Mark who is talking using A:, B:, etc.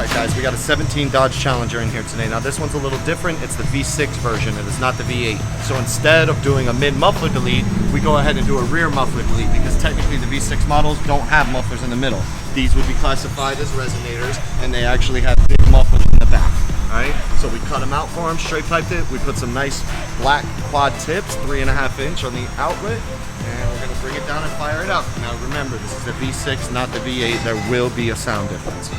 A: Alright guys, we got a 17 Dodge Challenger in here today. Now this one's a little different. It's the V6 version. It is not the V8. So instead of doing a mid muffler delete, we go ahead and do a rear muffler delete because technically the V6 models don't have mufflers in the middle. These would be classified as resonators and they actually have big mufflers in the back. Alright, so we cut them out for them, straight piped it. We put some nice black quad tips, 3.5 inch on the outlet, and we're gonna bring it down and fire it up. Now remember, this is the V6, not the V8. There will be a sound difference.